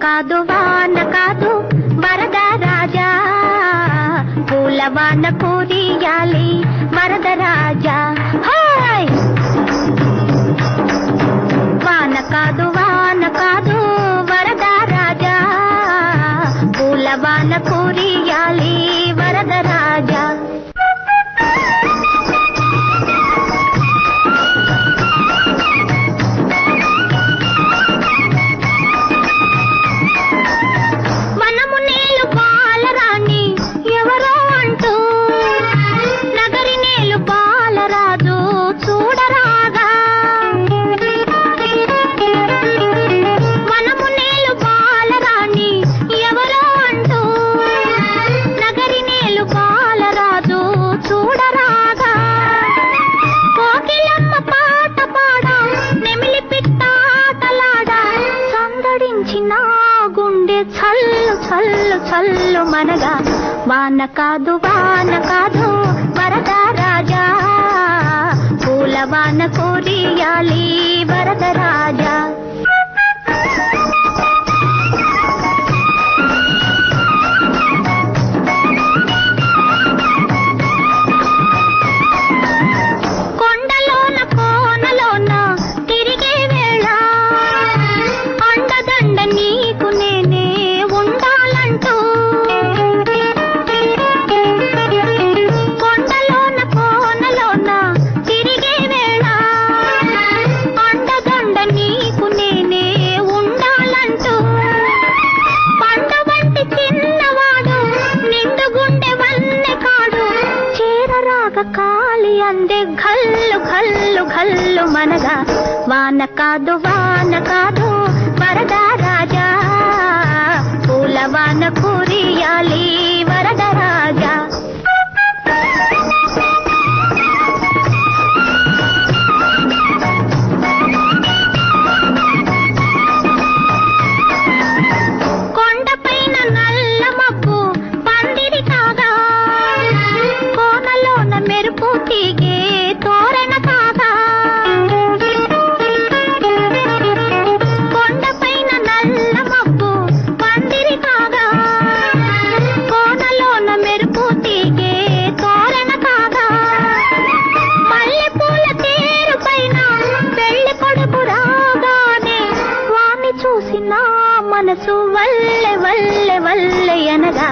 కాదు వాన కాదు వరద రాజా, పూల వాన కురియాలి వరద రాజా. హాయ్ వాన కాదు వరద రాజా, పూల వాన కురియాలి వరద రాజా. చల్లు మనగా వాన కాదు వరద రాజా, పూల వాన కురియాలి వరద రాజా. కొండలోన కోనలోన తిరిగే వేళ అండదండ నీకు నేనే ఉండాలంటూ, కొండలోన కోనలోన తిరిగే వేళ అండదండ నీకు నేనే ఉండాలంటూ, పంట వంటి చిన్నవాడు నిండు గుండె వన్నె కాడు, చేరరాగ కాలి అందే ఘల్లు ఘల్లు ఘల్లు మనగా వాన కాదు వరద రాజా, పూల వాన కురియాలి వరద రాజా. కొండపైన నల్ల మబ్బు పందిరి కాగా, కోనలోన మెరుపు తీగే తోరణ కాగా, కొండపైన నల్ల మబ్బు పందిరి కాగా, కోనలోన మెరుపు తీగే తోరణ కాగా, మల్లెపూల తేరు పైన పెళ్లి కొడుకు రాగానే వాణ్ణి చూసిన మనసు వల్లె వల్లె వల్లె అనగా